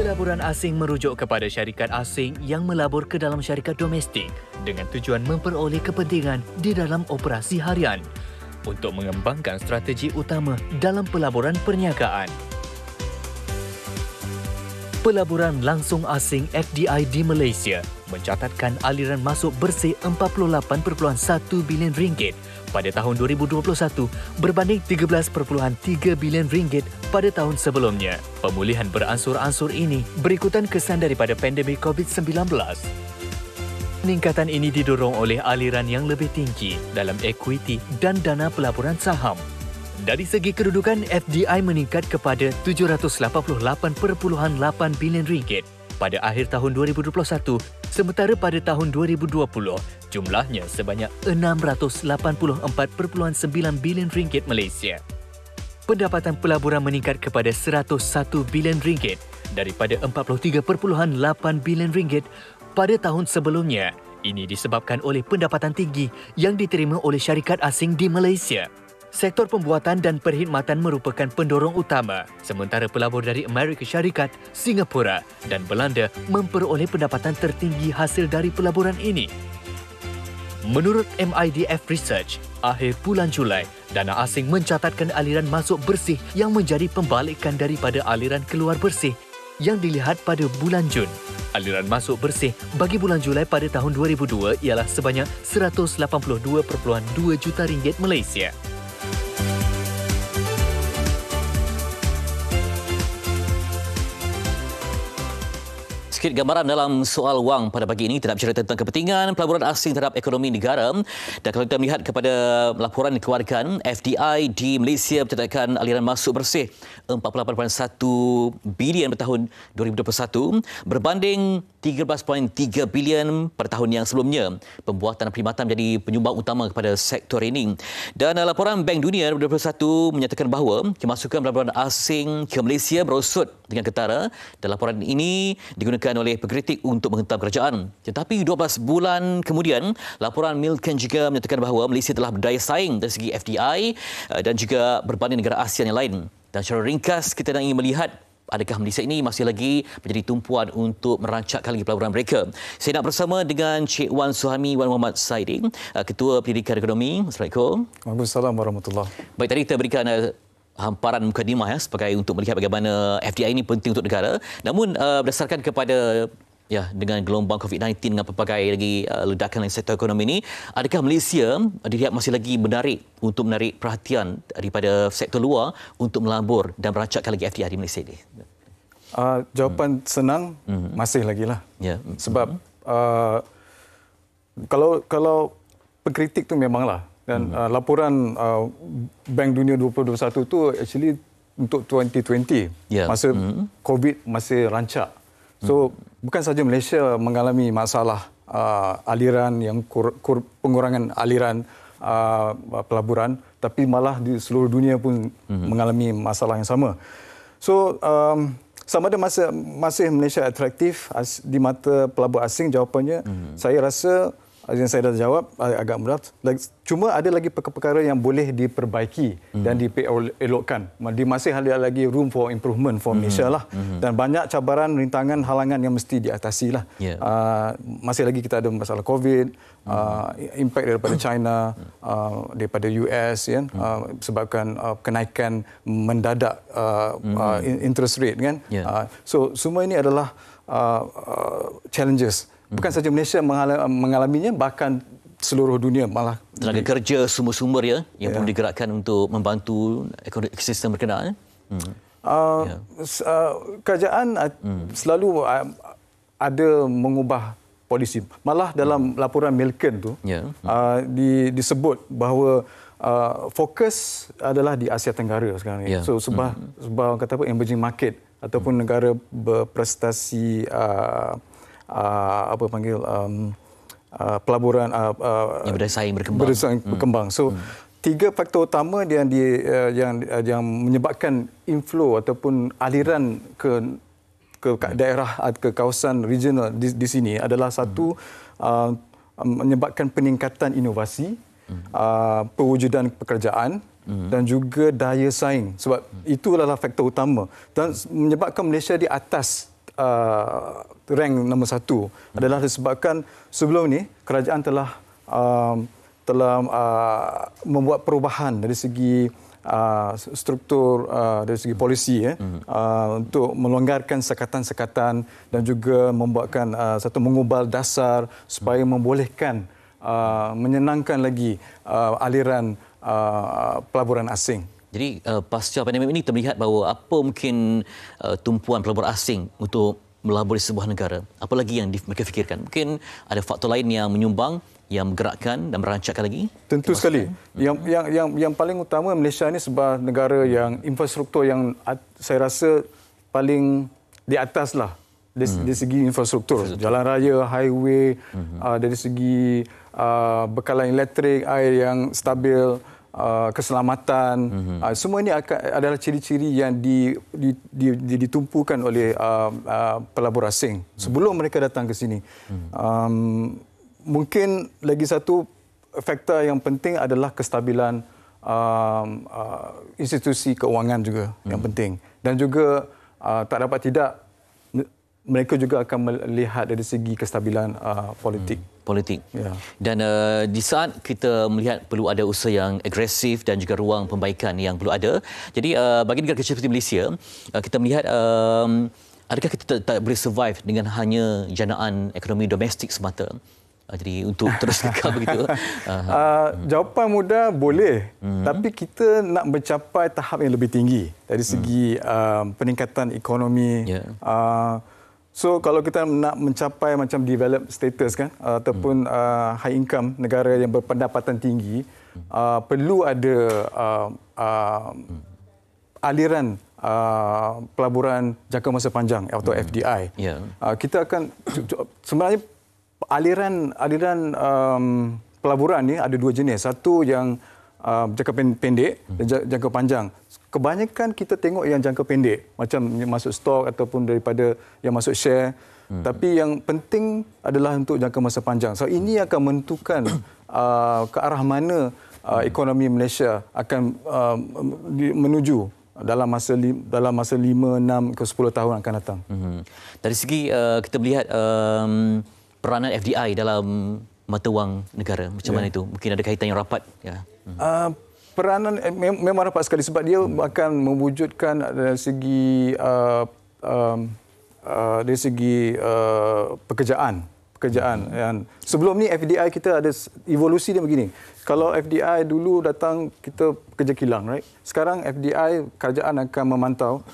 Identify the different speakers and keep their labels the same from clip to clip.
Speaker 1: Pelaburan asing merujuk kepada syarikat asing yang melabur ke dalam syarikat domestik dengan tujuan memperoleh kepentingan di dalam operasi harian untuk mengembangkan strategi utama dalam pelaburan perniagaan. Pelaburan langsung asing FDI di Malaysia mencatatkan aliran masuk bersih RM48.1 bilion pada tahun 2021 berbanding RM13.3 bilion pada tahun sebelumnya. Pemulihan beransur-ansur ini berikutan kesan daripada pandemik COVID-19. Peningkatan ini didorong oleh aliran yang lebih tinggi dalam ekuiti dan dana pelaburan saham. Dari segi kedudukan, FDI meningkat kepada RM788.8 bilion pada akhir tahun 2021, sementara pada tahun 2020, jumlahnya sebanyak RM684.9 bilion Malaysia. Pendapatan pelaburan meningkat kepada RM101 bilion daripada RM43.8 bilion pada tahun sebelumnya. Ini disebabkan oleh pendapatan tinggi yang diterima oleh syarikat asing di Malaysia. Sektor pembuatan dan perkhidmatan merupakan pendorong utama, sementara pelabur dari Amerika Syarikat, Singapura dan Belanda memperoleh pendapatan tertinggi hasil dari pelaburan ini. Menurut MIDF Research, akhir bulan Julai, dana asing mencatatkan aliran masuk bersih yang menjadi pembalikan daripada aliran keluar bersih yang dilihat pada bulan Jun. Aliran masuk bersih bagi bulan Julai pada tahun 2002 ialah sebanyak RM182.2 juta Malaysia.
Speaker 2: Sikit gambaran dalam soal wang pada pagi ini, tidak bercerita tentang kepentingan pelaburan asing terhadap ekonomi negara. Dan kalau kita melihat kepada laporan yang dikeluarkan, FDI di Malaysia mencatatkan aliran masuk bersih RM48.1 bilion pada tahun 2021 berbanding RM13.3 bilion pada tahun yang sebelumnya. Pembuatan dan perkhidmatan menjadi penyumbang utama kepada sektor ini. Dan laporan Bank Dunia 2021 menyatakan bahawa kemasukan pelaburan asing ke Malaysia merosot dengan ketara, dan laporan ini digunakan oleh pengkritik untuk menghentam kerajaan. Tetapi 12 bulan kemudian, laporan Milken juga menyatakan bahawa Malaysia telah berdaya saing dari segi FDI dan juga berbanding negara ASEAN yang lain. Dan secara ringkas, kita nak ingin melihat adakah Malaysia ini masih lagi menjadi tumpuan untuk merancakkan lagi pelaburan mereka. Saya nak bersama dengan Cik Wan Suhami Wan Muhammad Saidi, Ketua Pendidikan Ekonomi. Assalamualaikum.
Speaker 3: Waalaikumsalam warahmatullahi.
Speaker 2: Baik, tadi kita berikan hamparan mukadimah sebagai untuk melihat bagaimana FDI ini penting untuk negara. Namun berdasarkan kepada dengan gelombang COVID-19 dengan pelbagai lagi ledakan dalam sektor ekonomi ini, adakah Malaysia dilihat masih lagi menarik perhatian daripada sektor luar untuk melabur dan merancakkan lagi FDI di Malaysia ini?
Speaker 3: Jawapan senang, masih lagi lah. Sebab kalau pengkritik tu memanglah. Dan laporan Bank Dunia 2021 tu actually untuk 2020. Masa COVID masih rancak. So, bukan saja Malaysia mengalami masalah aliran yang pengurangan aliran pelaburan, tapi malah di seluruh dunia pun mengalami masalah yang sama. So, sama ada masih Malaysia atraktif di mata pelabur asing, jawapannya saya rasa yang saya dah jawab agak mudah. Cuma ada lagi perkara-perkara yang boleh diperbaiki dan dielokkan. Masih ada lagi room for improvement for Malaysia lah. Dan banyak cabaran, rintangan, halangan yang mesti diatasi lah. Masih lagi kita ada masalah COVID, impact daripada China, daripada US, sebabkan kenaikan mendadak interest rate kan. So semua ini adalah challenges. Bukan saja Malaysia mengalaminya, bahkan seluruh dunia malah.
Speaker 2: Tenaga kerja, sumber-sumber yang perlu digerakkan untuk membantu ekosistem berkenaan.
Speaker 3: Kerajaan selalu ada mengubah polisi. Malah dalam laporan Milken tu disebut bahawa fokus adalah di Asia Tenggara sekarang ni. So sebab kata apa, emerging market ataupun negara berprestasi pelaburan
Speaker 2: yang berdaya berkembang.
Speaker 3: So tiga faktor utama yang menyebabkan inflow ataupun aliran ke daerah, ke kawasan regional di sini adalah satu, menyebabkan peningkatan inovasi, perwujudan pekerjaan dan juga daya saing. Sebab itu adalah faktor utama dan menyebabkan Malaysia di atas rank nombor 1 adalah disebabkan sebelum ni kerajaan telah membuat perubahan dari segi struktur, dari segi polisi untuk melonggarkan sekatan-sekatan dan juga membuatkan mengubal dasar supaya membolehkan menyenangkan lagi aliran pelaburan asing.
Speaker 2: Jadi pasca pandemik ini kita melihat bahawa apa mungkin tumpuan pelabur asing untuk melabur di sebuah negara. Apa lagi yang mereka fikirkan? Mungkin ada faktor lain yang menyumbang, yang menggerakkan dan merancakkan lagi?
Speaker 3: Tentu sekali. Yang paling utama, Malaysia ini sebuah negara yang infrastruktur yang saya rasa paling di atas lah dari segi infrastruktur. Jalan raya, highway, dari segi bekalan elektrik, air yang stabil, keselamatan, semua ini adalah ciri-ciri yang ditumpukan oleh pelabur asing sebelum mereka datang ke sini. Mungkin lagi satu faktor yang penting adalah kestabilan institusi keuangan juga yang penting, dan juga tak dapat tidak mereka juga akan melihat dari segi kestabilan politik.
Speaker 2: Ya. Dan di saat kita melihat perlu ada usaha yang agresif dan juga ruang pembaikan yang perlu ada. Jadi bagi negara kecil seperti Malaysia, kita melihat adakah kita tak boleh survive dengan hanya janaan ekonomi domestik semata? Jadi untuk terus kekal begitu.
Speaker 3: Jawapan mudah, boleh. Tapi kita nak mencapai tahap yang lebih tinggi dari segi peningkatan ekonomi. So kalau kita nak mencapai macam developed status kan, ataupun high income, negara yang berpendapatan tinggi, perlu ada aliran pelaburan jangka masa panjang atau FDI. Kita akan sebenarnya aliran pelaburan ni ada dua jenis. Satu yang jangka pendek dan jangka panjang. Kebanyakan kita tengok yang jangka pendek, macam masuk stok ataupun daripada yang masuk share. Tapi yang penting adalah untuk jangka masa panjang. So ini akan menentukan ke arah mana ekonomi Malaysia akan menuju dalam masa 5, 6 ke 10 tahun akan datang.
Speaker 2: Dari segi kita melihat peranan FDI dalam mata wang negara, macam mana itu? Mungkin ada kaitan yang rapat.
Speaker 3: Peranan memang rapat sekali sebab dia akan mewujudkan dari segi pekerjaan. Dan sebelum ni FDI kita ada evolusi dia begini. Kalau FDI dulu datang kita kerja kilang, right? Sekarang FDI kerajaan akan memantau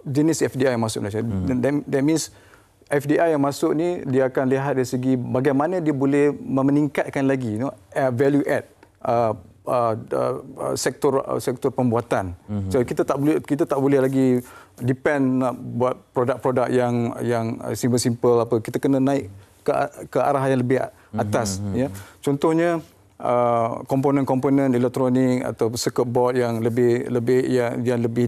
Speaker 3: jenis FDI yang masuk Malaysia. That means FDI yang masuk ni dia akan lihat dari segi bagaimana dia boleh meningkatkan lagi value add sektor pembuatan. So kita tak boleh lagi depend nak buat produk-produk yang simple-simple apa. Kita kena naik ke arah yang lebih atas ya. Contohnya komponen-komponen elektronik atau circuit board yang lebih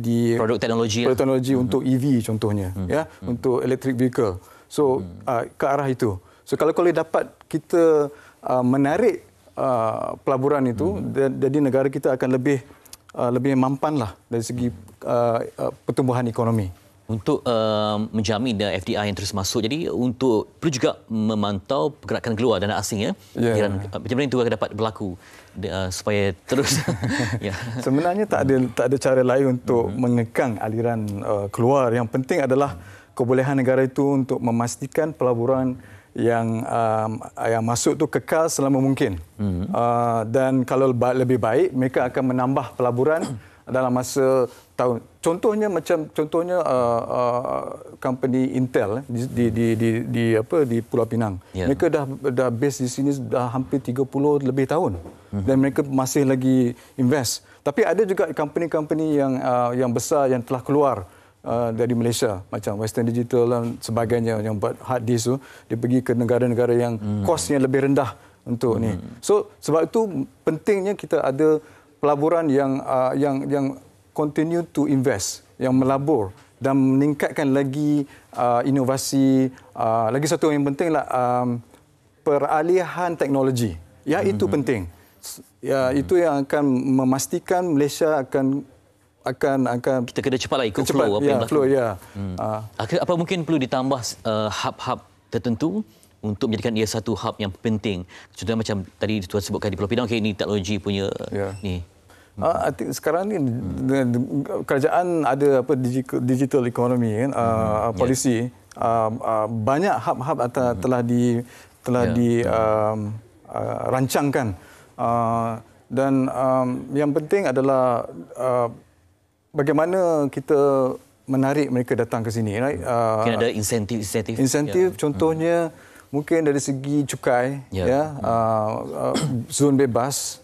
Speaker 3: di
Speaker 2: produk teknologi
Speaker 3: untuk EV contohnya ya, untuk electric vehicle. So ke arah itu. So kalau dapat kita menarik pelaburan itu, jadi negara kita akan lebih mampanlah dari segi pertumbuhan ekonomi.
Speaker 2: Untuk menjamin FDI yang terus masuk, jadi untuk perlu juga memantau pergerakan keluar dana asing ya. Macam mana itu akan dapat berlaku supaya terus
Speaker 3: Sebenarnya tak ada cara lain untuk mengekang aliran keluar. Yang penting adalah kebolehan negara itu untuk memastikan pelaburan yang masuk tu kekal selama mungkin. Dan kalau lebih baik mereka akan menambah pelaburan dalam masa tahun. Contohnya company Intel di Pulau Pinang. Mereka dah base di sini dah hampir 30 lebih tahun. Dan mereka masih lagi invest. Tapi ada juga company-company yang besar yang telah keluar dari Malaysia, macam Western Digital dan sebagainya, yang buat hard disk tu, dia pergi ke negara-negara yang kosnya lebih rendah untuk ni. So sebab itu pentingnya kita ada pelaburan yang continue to invest, yang melabur dan meningkatkan lagi inovasi. Lagi satu yang pentinglah peralihan teknologi. Ya, itu penting. Ya, itu yang akan memastikan Malaysia akan
Speaker 2: kita kena cepatlah ikut
Speaker 3: cepat,
Speaker 2: flow apa yang berlaku.
Speaker 3: Flow, ya.
Speaker 2: Apa mungkin perlu ditambah hub-hub tertentu untuk menjadikan ia satu hub yang penting? Contohnya macam tadi Tuan sebutkan di Pulau Pinang, ini teknologi punya ni.
Speaker 3: I think sekarang ni kerajaan ada digital economy kan, polisi. Banyak hub-hub telah dirancangkan. Dan yang penting adalah bagaimana kita menarik mereka datang ke sini. Right?
Speaker 2: Mungkin ada insentif.
Speaker 3: Contohnya mungkin dari segi cukai, zon bebas.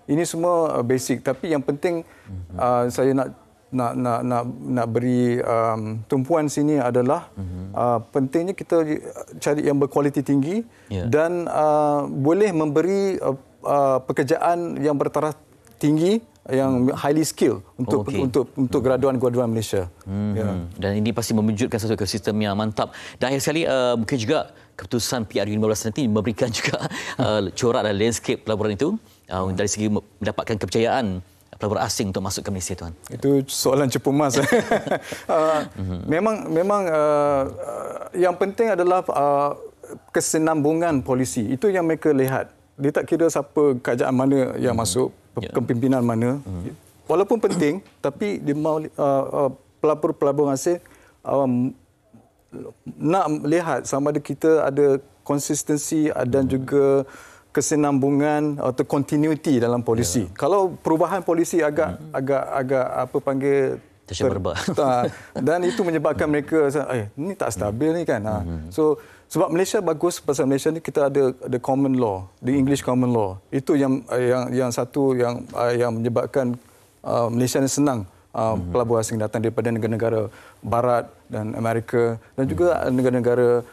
Speaker 3: Ini semua basic, tapi yang penting saya nak beri tumpuan sini adalah pentingnya kita cari yang berkualiti tinggi dan boleh memberi pekerjaan yang bertaraf tinggi, yang highly skill untuk graduan-graduan Malaysia.
Speaker 2: Dan ini pasti mewujudkan satu ekosistem yang mantap. Dan akhir sekali mungkin juga keputusan PRU15 nanti memberikan juga corak dan landscape pelaburan itu dari segi mendapatkan kepercayaan pelabur asing untuk masuk ke Malaysia, Tuan.
Speaker 3: Itu soalan cepu emas. Memang yang penting adalah kesinambungan polisi. Itu yang mereka lihat. Dia tak kira siapa kerajaan mana yang masuk, kepimpinan mana. Walaupun penting, tapi dia mahu pelabur asing nak lihat sama ada kita ada konsistensi dan juga kesinambungan atau continuity dalam polisi. Kalau perubahan polisi agak apa panggil
Speaker 2: tersebar
Speaker 3: dan itu menyebabkan mereka ni tak stabil ni kan. So sebab Malaysia bagus, pasal Malaysia ni kita ada common law, the English common law. Itu yang satu yang menyebabkan Malaysia ni senang pelabur asing datang daripada negara-negara barat dan Amerika dan juga negara-negara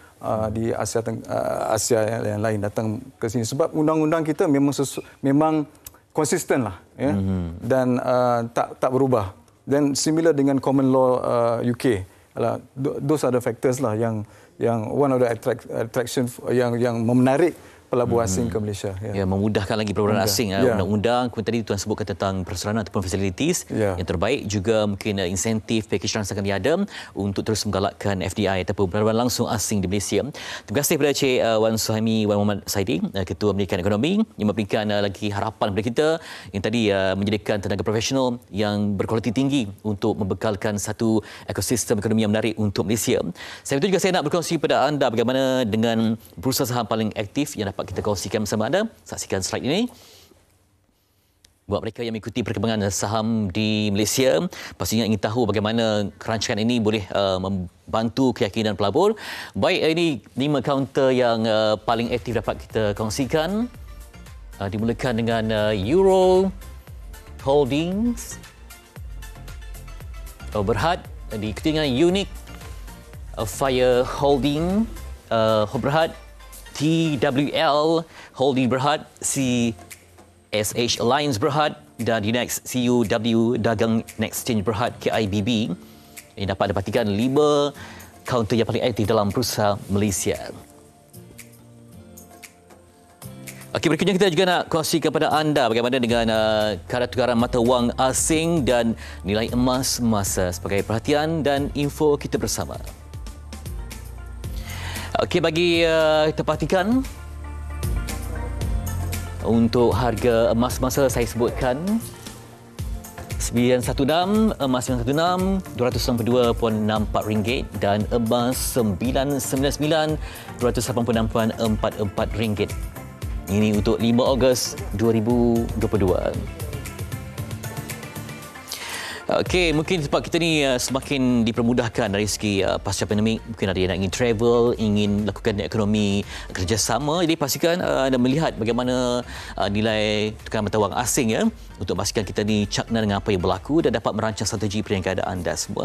Speaker 3: di Asia yang lain datang ke sini, sebab undang-undang kita memang konsisten lah, dan tak berubah. Dan similar dengan common law UK. Those are the factors lah yang one of the attraction yang menarik pelabur asing ke Malaysia.
Speaker 2: Memudahkan lagi pelaburan asing. Undang-undang, kemudian tadi Tuan sebutkan tentang persaranan ataupun facilities yang terbaik, juga mungkin insentif, package rangsangan yang ada untuk terus menggalakkan FDI ataupun pelaburan langsung asing di Malaysia. Terima kasih kepada Encik Wan Suhaimi Wan Muhammad Saidi, Ketua Pendidikan Ekonomi, yang memberikan lagi harapan kepada kita yang tadi menyediakan tenaga profesional yang berkualiti tinggi untuk membekalkan satu ekosistem ekonomi yang menarik untuk Malaysia. Selain itu juga saya nak berkongsi kepada anda bagaimana dengan bursa saham paling aktif yang dapat kita kongsikan bersama anda. Saksikan slide ini. Buat mereka yang mengikuti perkembangan saham di Malaysia, pastinya ingin tahu bagaimana kerancangan ini boleh membantu keyakinan pelabur. Baik, ini 5 kaunter yang paling aktif dapat kita kongsikan. Dimulakan dengan Euro Holdings, Berhad, diikuti dengan Unique, Fire Holding Berhad, TWL Holding Berhad, CSH Alliance Berhad, dan di Next CUW Dagang Exchange Berhad KIBB. Ini dapat dapatikan 5 kaunter yang paling aktif dalam Bursa Malaysia. Okey, berikutnya kita juga nak kongsi kepada anda bagaimana dengan kadar tukaran mata wang asing dan nilai emas masa sebagai perhatian dan info kita bersama. Okey, bagi kita perhatikan untuk harga emas masa saya sebutkan 916, emas 916 292.64 ringgit dan emas 999 286.44 ringgit. Ini untuk 5 Ogos 2022. Okey, mungkin sebab kita ni semakin dipermudahkan dari segi pasca pandemik, mungkin ada yang nak ingin travel, ingin lakukan ekonomi kerjasama, jadi pastikan anda melihat bagaimana nilai tukaran mata wang asing untuk pastikan kita ni cakna dengan apa yang berlaku dan dapat merancang strategi perniagaan anda semua.